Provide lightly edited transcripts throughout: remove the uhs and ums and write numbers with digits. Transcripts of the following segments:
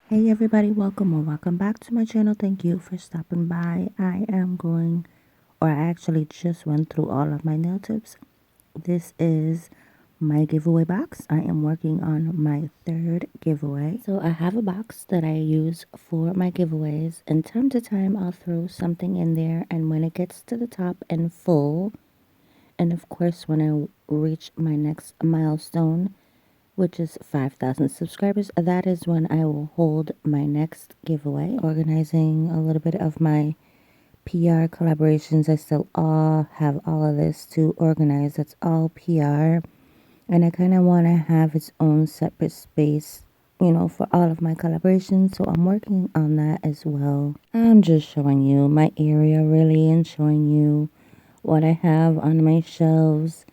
Hey everybody, welcome or welcome back to my channel. Thank you for stopping by. I actually just went through all of my nail tips. This is my giveaway box. I am working on my third giveaway. So I have a box that I use for my giveaways, and time to time I'll throw something in there, and when it gets to the top and full, and of course when I reach my next milestone, which is 5,000 subscribers, that is when I will hold my next giveaway. Organizing a little bit of my PR collaborations. I still have all of this to organize. That's all PR. And I kind of want to have its own separate space, for all of my collaborations. So I'm working on that as well. I'm just showing you my area really and showing you what I have on my shelves.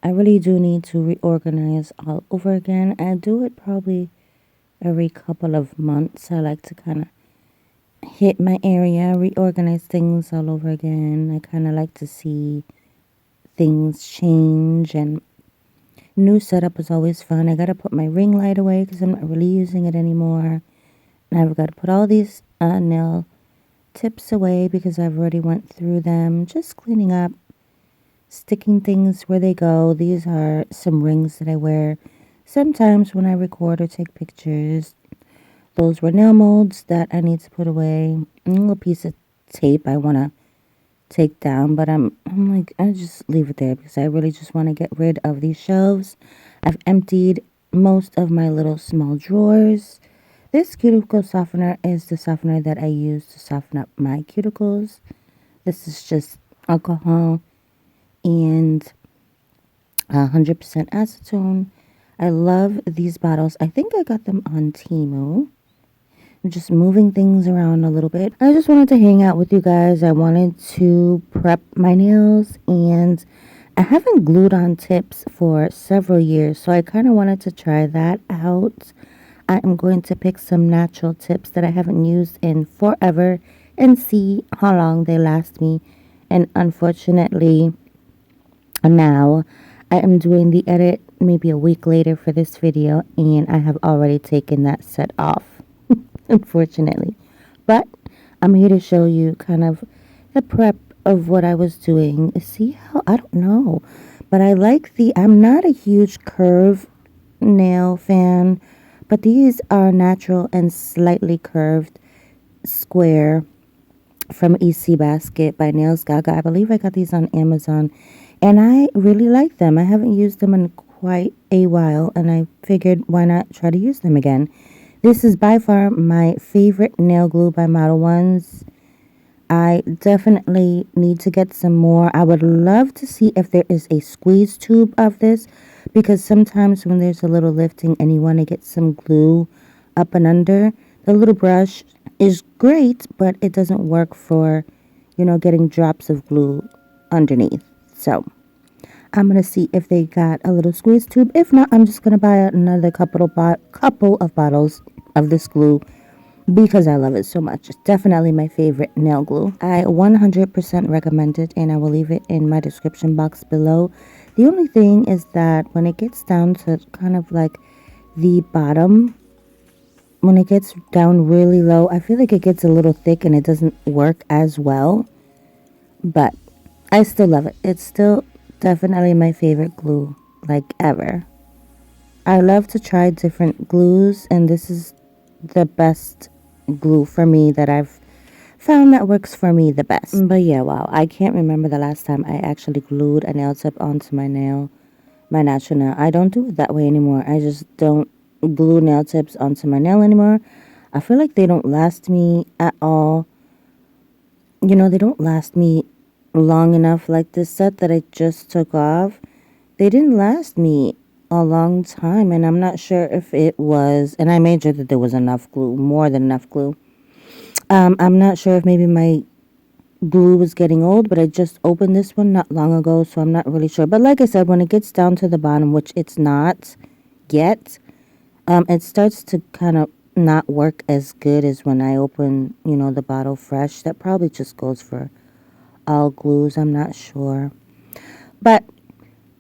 I really do need to reorganize all over again. I do it probably every couple of months. I like to kind of hit my area, reorganize things all over again. I kind of like to see things change, and new setup is always fun. I got to put my ring light away because I'm not really using it anymore. And I've got to put all these nail tips away because I've already went through them. Just cleaning up, sticking things where they go. These are some rings that I wear sometimes when I record or take pictures. Those were nail molds that I need to put away. A little piece of tape I want to take down, but I'm like, I just leave it there because I really just want to get rid of these shelves. I've emptied most of my little small drawers. This cuticle softener is the softener that I use to soften up my cuticles. This is just alcohol and 100% acetone. I love these bottles. I think I got them on Temu. I'm just moving things around a little bit. I just wanted to hang out with you guys. I wanted to prep my nails, and I haven't glued on tips for several years, so I kind of wanted to try that out. I am going to pick some natural tips that I haven't used in forever and see how long they last me. And unfortunately, now I am doing the edit maybe a week later for this video, and I have already taken that set off, unfortunately. But I'm here to show you kind of the prep of what I was doing. See how, I don't know, but I like I'm not a huge curve nail fan, but these are natural and slightly curved square from EC Basket by Nails Gaga. I believe I got these on Amazon, and I really like them. I haven't used them in quite a while, and I figured why not try to use them again. This is by far my favorite nail glue by modelones. I definitely need to get some more. I would love to see if there is a squeeze tube of this, because sometimes when there's a little lifting and you want to get some glue up and under, the little brush is great, but it doesn't work for, getting drops of glue underneath. So I'm going to see if they got a little squeeze tube. If not, I'm just going to buy another couple of bottles of this glue because I love it so much. It's definitely my favorite nail glue. I 100% recommend it, and I will leave it in my description box below. The only thing is that when it gets down to kind of like the bottom, when it gets down really low, I feel like it gets a little thick and it doesn't work as well. But I still love it. It's still definitely my favorite glue, like ever. I love to try different glues, and this is the best glue for me that I've found that works for me the best. But yeah, wow, I can't remember the last time I actually glued a nail tip onto my nail, my natural nail. I don't do it that way anymore. I just don't glue nail tips onto my nail anymore. I feel like they don't last me at all. They don't last me long enough. Like this set that I just took off, they didn't last me a long time, and I'm not sure if it was, and I made sure that there was enough glue, more than enough glue. I'm not sure if maybe my glue was getting old, but I just opened this one not long ago, so I'm not really sure. But like I said, when it gets down to the bottom, which it's not yet, it starts to kind of not work as good as when I open, the bottle fresh. That probably just goes for all glues. I'm not sure. But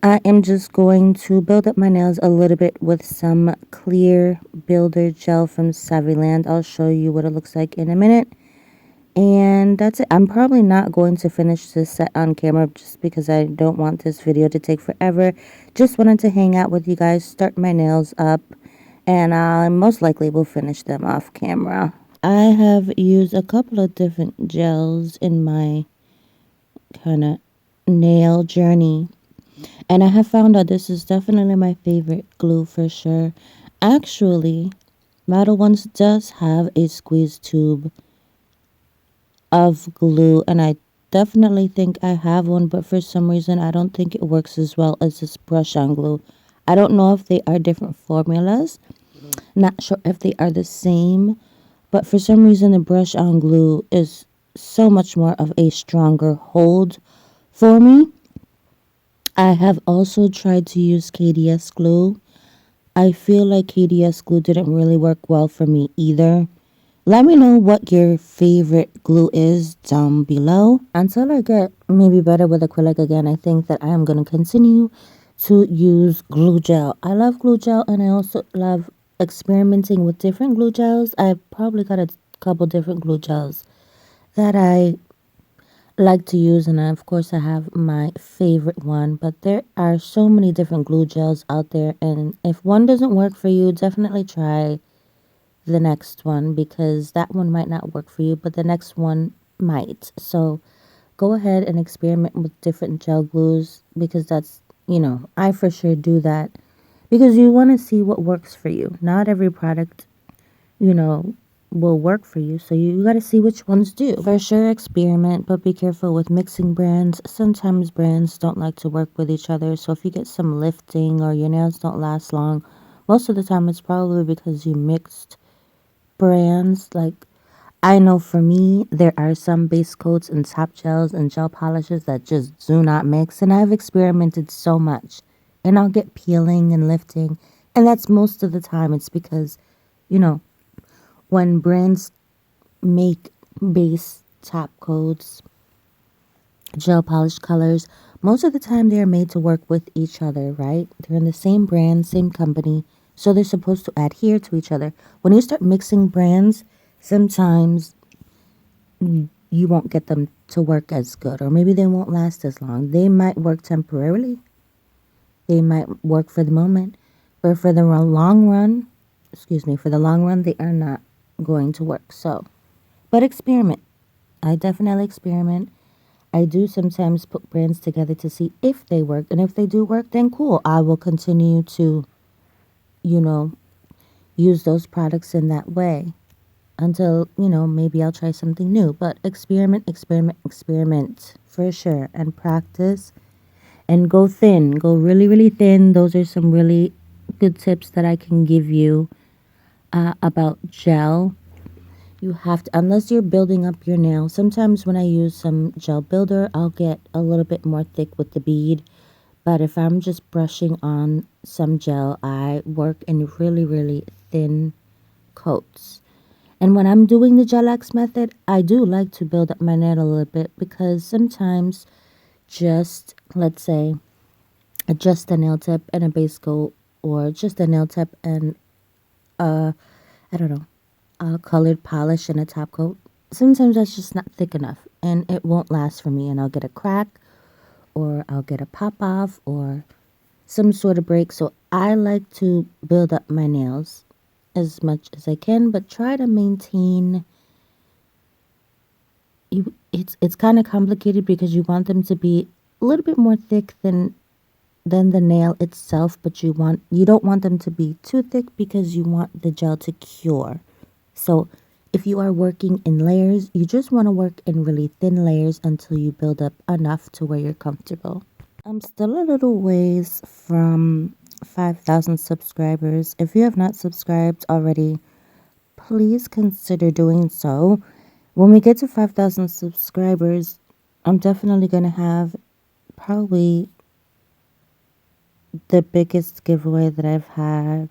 I am just going to build up my nails a little bit with some clear builder gel from Savvyland. I'll show you what it looks like in a minute. And that's it. I'm probably not going to finish this set on camera just because I don't want this video to take forever. Just wanted to hang out with you guys, start my nails up, and I most likely will finish them off camera. I have used a couple of different gels in my kind of nail journey, and I have found out this is definitely my favorite glue for sure. Actually, Modelones does have a squeeze tube of glue, and I definitely think I have one, but for some reason I don't think it works as well as this brush on glue. I don't know if they are different formulas, not sure if they are the same, but for some reason the brush on glue is so much more of a stronger hold for me. I have also tried to use KDS glue. I feel like KDS glue didn't really work well for me either. Let me know what your favorite glue is down below. Until I get maybe better with acrylic again, I think that I am going to continue to use glue gel. I love glue gel, and I also love experimenting with different glue gels. I've probably got a couple different glue gels that I like to use, and of course I have my favorite one, but there are so many different glue gels out there, and if one doesn't work for you, definitely try the next one, because that one might not work for you, but the next one might. So go ahead and experiment with different gel glues, because that's, I for sure do that because you want to see what works for you. Not every product, you know, will work for you. So you got to see which ones do. For sure, experiment, but be careful with mixing brands. Sometimes brands don't like to work with each other. So if you get some lifting or your nails don't last long, most of the time it's probably because you mixed brands. Like, I know for me, there are some base coats and top gels and gel polishes that just do not mix. And I've experimented so much. And I'll get peeling and lifting. And that's most of the time. It's because, you know, when brands make base top coats, gel polish colors, most of the time they are made to work with each other, right? They're in the same brand, same company, so they're supposed to adhere to each other. When you start mixing brands, sometimes you won't get them to work as good, or maybe they won't last as long. They might work temporarily, they might work for the moment, but for the long run, for the long run, they are not going to work. So, but experiment. I definitely experiment. I do sometimes put brands together to see if they work. And if they do work, then cool. I will continue to, you know, use those products in that way until, maybe I'll try something new. But experiment, experiment, experiment for sure. And practice and go thin. Go really, really thin. Those are some really good tips that I can give you about gel. You have to, unless you're building up your nail. Sometimes when I use some gel builder, I'll get a little bit more thick with the bead. But if I'm just brushing on some gel, I work in really, really thin coats. And when I'm doing the gel X method, I do like to build up my nail a little bit, because sometimes just, let's say, just a nail tip and a base coat, or just a nail tip and I don't know, colored polish and a top coat. Sometimes that's just not thick enough, and it won't last for me, and I'll get a crack, or I'll get a pop off, or some sort of break. So I like to build up my nails as much as I can, but try to maintain. It's kind of complicated because you want them to be a little bit more thick than the nail itself, but you don't want them to be too thick because you want the gel to cure. So if you are working in layers, you just want to work in really thin layers until you build up enough to where you're comfortable. I'm still a little ways from 5,000 subscribers. If you have not subscribed already, please consider doing so. When we get to 5,000 subscribers, I'm definitely going to have probably the biggest giveaway that I've had.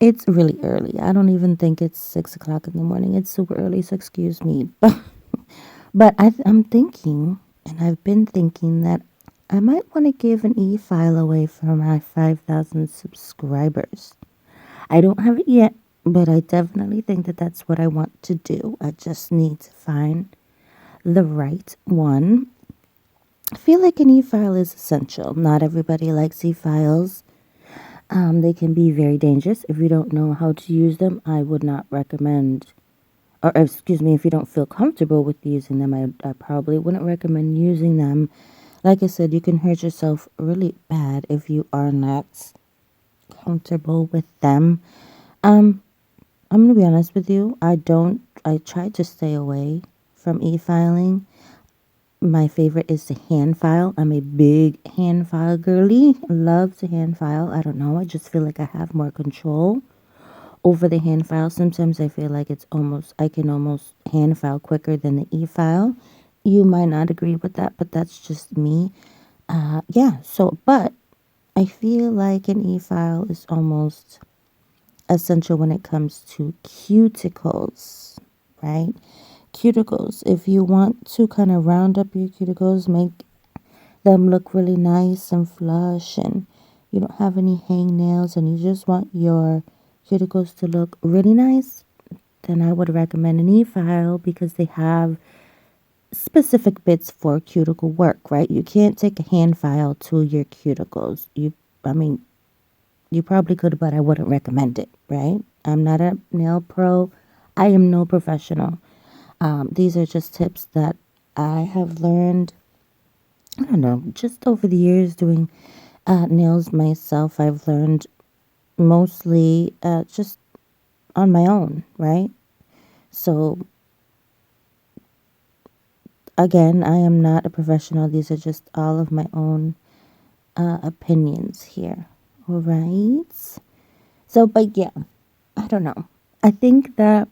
It's really early. I don't even think it's 6 o'clock in the morning. It's super early, so excuse me. But I'm thinking, and I've been thinking that I might want to give an e-file away for my 5,000 subscribers. I don't have it yet, but I definitely think that that's what I want to do. I just need to find the right one. I feel like an e-file is essential. Not everybody likes e-files. They can be very dangerous. If you don't know how to use them, I would not recommend, or excuse me, if you don't feel comfortable with using them, I probably wouldn't recommend using them. Like I said, you can hurt yourself really bad if you are not comfortable with them. Um, I'm gonna be honest with you. I try to stay away from e-filing. My favorite is to hand file. I'm a big hand file girly. Love to hand file. I don't know. I just feel like I have more control over the hand file. Sometimes I feel like I can almost hand file quicker than the e-file. You might not agree with that, but that's just me. Yeah, but I feel like an e-file is almost essential when it comes to cuticles, right? Cuticles. If you want to kind of round up your cuticles, make them look really nice and flush, and you don't have any hangnails and you just want your cuticles to look really nice, then I would recommend an e-file because they have specific bits for cuticle work, right? You can't take a hand file to your cuticles. I mean, you probably could, but I wouldn't recommend it, right? I'm not a nail pro. I am no professional. These are just tips that I have learned, I don't know, just over the years doing nails myself. I've learned mostly just on my own, right? So, again, I am not a professional. These are just all of my own opinions here. All right. So, but yeah, I don't know. I think that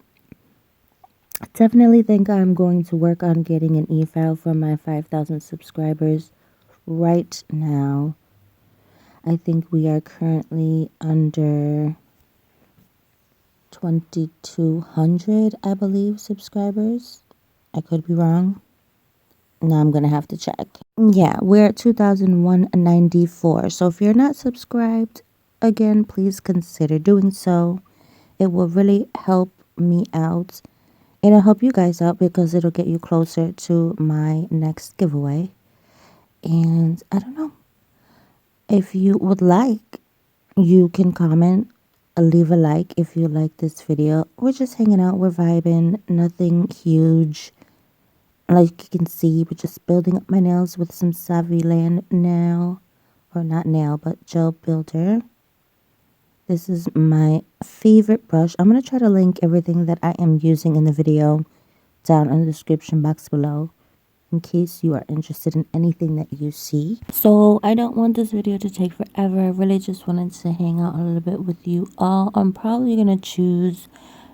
I definitely think I'm going to work on getting an e-file for my 5,000 subscribers right now. I think we are currently under 2,200, I believe, subscribers. I could be wrong. Now I'm going to have to check. Yeah, we're at 2,194. So if you're not subscribed, again, please consider doing so. It will really help me out. It'll help you guys out because it'll get you closer to my next giveaway. And I don't know. If you would like, you can comment, leave a like if you like this video. We're just hanging out, we're vibing, nothing huge. Like you can see, we're just building up my nails with some Saviland nail, or not nail, but gel builder. This is my favorite brush. I'm going to try to link everything that I am using in the video down in the description box below, in case you are interested in anything that you see. So I don't want this video to take forever. I really just wanted to hang out a little bit with you all. I'm probably going to choose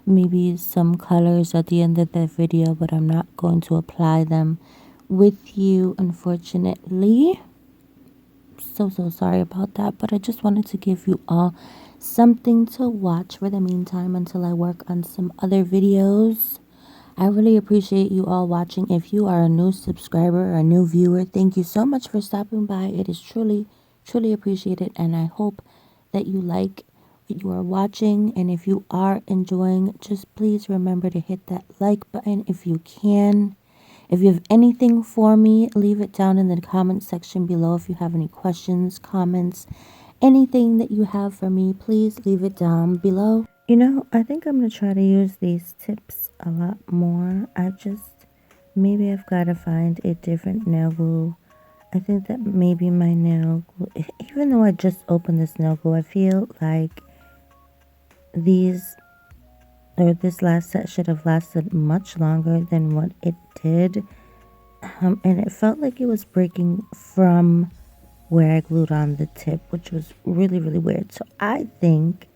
maybe some colors at the end of the video, but I'm not going to apply them with you, unfortunately. So sorry about that, but I just wanted to give you all something to watch for the meantime until I work on some other videos. I really appreciate you all watching. If you are a new subscriber or a new viewer, thank you so much for stopping by. It is truly appreciated, and I hope that you like what you are watching. And if you are enjoying, just please remember to hit that like button if you can. If you have anything for me, leave it down in the comment section below. If you have any questions, comments, anything that you have for me, please leave it down below. You know, I think I'm going to try to use these tips a lot more. Maybe I've got to find a different nail glue. I think that maybe my nail glue, even though I just opened this nail glue, I feel like this last set should have lasted much longer than what it did. And it felt like it was breaking from where I glued on the tip, which was really weird. So I think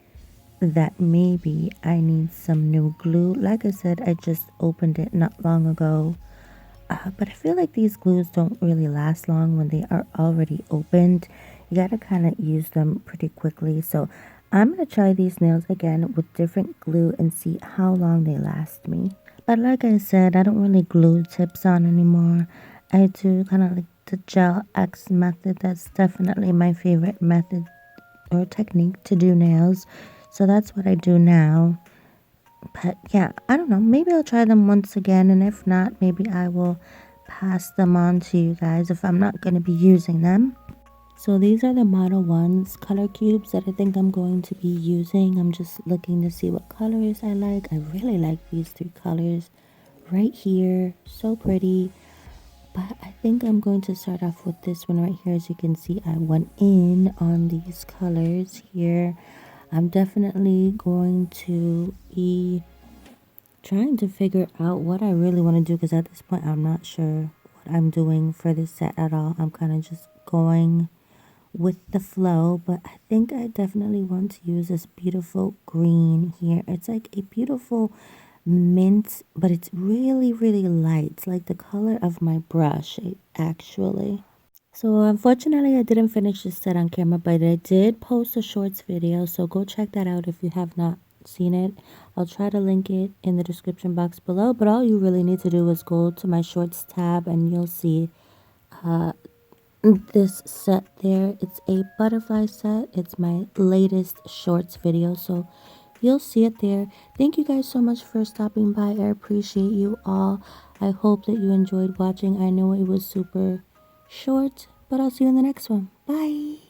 that maybe I need some new glue. Like I said, I just opened it not long ago. But I feel like these glues don't really last long when they are already opened. You gotta kind of use them pretty quickly. So I'm going to try these nails again with different glue and see how long they last me. But like I said, I don't really glue tips on anymore. I do kind of like the gel X method. That's definitely my favorite method or technique to do nails. So that's what I do now. But yeah, I don't know. Maybe I'll try them once again. And if not, maybe I will pass them on to you guys if I'm not going to be using them. So these are the Model 1's color cubes that I think I'm going to be using. I'm just looking to see what colors I like. I really like these three colors right here. So pretty. But I think I'm going to start off with this one right here. As you can see, I went in on these colors here. I'm definitely going to be trying to figure out what I really want to do, because at this point I'm not sure what I'm doing for this set at all. I'm kind of just going with the flow, but I think I definitely want to use this beautiful green here. It's like a beautiful mint, but it's really, really light. It's like the color of my brush, actually. So unfortunately, I didn't finish this set on camera, but I did post a shorts video, so go check that out if you have not seen it. I'll try to link it in the description box below, but all you really need to do is go to my shorts tab and you'll see this set there. It's a butterfly set. It's my latest shorts video, so you'll see it there. Thank you guys so much for stopping by. I appreciate you all. I hope that you enjoyed watching. I know it was super short, but I'll see you in the next one. Bye.